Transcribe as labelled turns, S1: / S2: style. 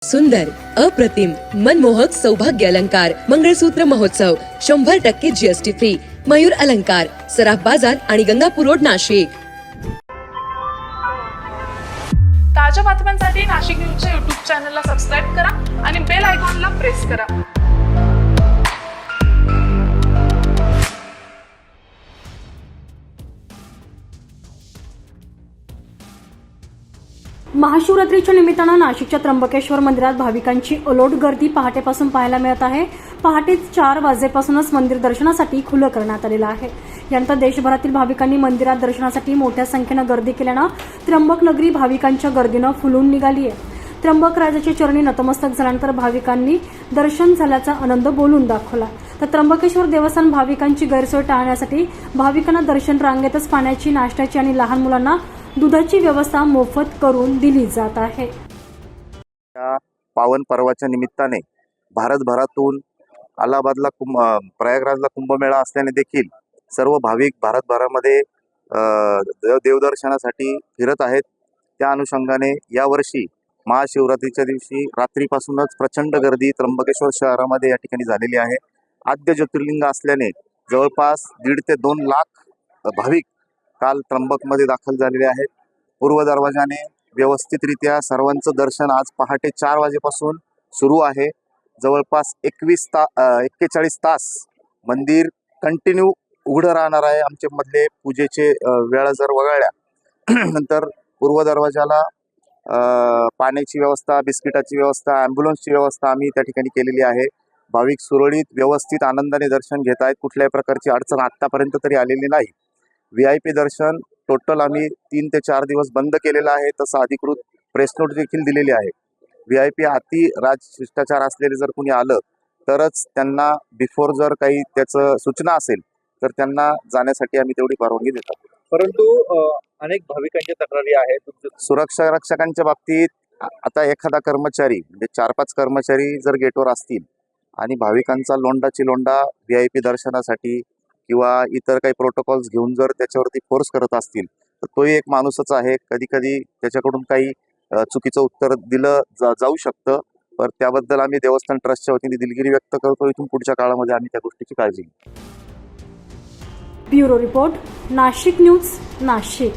S1: सुंदर, अप्रतिम, मनमोहक सौभाग्य अलंकार मंगळसूत्र महोत्सव 100% जीएसटी फ्री. मयूर अलंकार, सराफ बाजार आणि गंगापूर रोड, नाशिक.
S2: ताज्या बातम्यांसाठी नाशिक न्यूजच्या YouTube चॅनलला सबस्क्राईब करा आणि बेल आयकॉनला प्रेस करा.
S3: महाशिवरात्रीच्या निमित्तानं नाशिकच्या त्र्यंबकेश्वर मंदिरात भाविकांची अलोट गर्दी पहाटेपासून पाहायला मिळत आहे. पहाटे 4 वाजेपासूनच मंदिर दर्शनासाठी खुलं करण्यात आलेलं आहे. यानंतर देशभरातील भाविकांनी मंदिरात दर्शनासाठी मोठ्या संख्येनं गर्दी केल्यानं त्र्यंबक नगरी भाविकांच्या गर्दीनं फुलून निघाली आहे. त्र्यंबक राजाच्या चरणी नतमस्तक झाल्यानंतर भाविकांनी दर्शन झाल्याचा आनंद बोलून दाखवला. तर त्र्यंबकेश्वर देवस्थान भाविकांची गैरसोय टाळण्यासाठी भाविकांना दर्शन रांगेतच पाण्याची, नाश्त्याची आणि लहान मुलांना दुधाची व्यवस्था मोफत करून दिली जात आहे.
S4: या पावन पर्वाच्या निमित्ताने भारतभरातून अलाहाबादला प्रयागराजला कुंभमेळा असल्याने देखील सर्व भाविक भारतभरामध्ये देवदर्शनासाठी फिरत आहेत. त्या अनुषंगाने यावर्षी महाशिवरात्रीच्या दिवशी रात्रीपासूनच प्रचंड गर्दी त्र्यंबकेश्वर शहरामध्ये या ठिकाणी झालेली आहे. आद्य ज्योतिर्लिंग असल्याने जवळपास 1.5 ते 2 लाख भाविक काल त्र्यंबकमध्ये दाखल झालेले आहेत. पूर्व दरवाजाने व्यवस्थितरित्या सर्वांचं दर्शन आज पहाटे 4 वाजेपासून सुरू आहे. जवळपास 41 तास मंदिर कंटिन्यू उघडं राहणार आहे. आमचे मधले पूजेचे वेळा जर वगळल्या नंतर पूर्व दरवाजाला पाण्याची व्यवस्था, बिस्किटाची व्यवस्था, ॲम्ब्युलन्सची व्यवस्था आम्ही त्या ठिकाणी केलेली आहे. भाविक सुरळीत व्यवस्थित आनंदाने दर्शन घेत आहेत. कुठल्याही प्रकारची अडचण आत्तापर्यंत तरी आलेली नाही. VIP दर्शन टोटल आम्ही 3 ते 4 दिवस बंद केलेलं आहे. तसं अधिकृत प्रेस नोट देखील दिलेली आहे. VIP अति राजशिष्टाचार असलेले जर कोणी आलं तरच त्यांना बिफोर जर काही त्याचं सूचना असेल तर त्यांना जाण्यासाठी आम्ही तेवढी परवानगी देतात.
S5: परंतु अनेक भाविकांच्या तक्रारी आहेत.
S4: सुरक्षा रक्षकांच्या बाबतीत आता एखादा कर्मचारी म्हणजे 4-5 कर्मचारी जर गेटवर असतील आणि भाविकांचा लोंडाची लोंडा VIP दर्शनासाठी किंवा इतर काही प्रोटोकॉल्स घेऊन जर त्याच्यावरती फोर्स करत असतील तर तोही एक माणूसच आहे. कधी कधी त्याच्याकडून काही चुकीचं उत्तर दिलं जाऊ शकतं. तर त्याबद्दल आम्ही देवस्थान ट्रस्टच्या वतीने दिलगिरी व्यक्त करतो. इथून पुढच्या काळामध्ये आम्ही त्या गोष्टीची काळजी घेऊ.
S3: Bureau report, Nashik news, Nashik.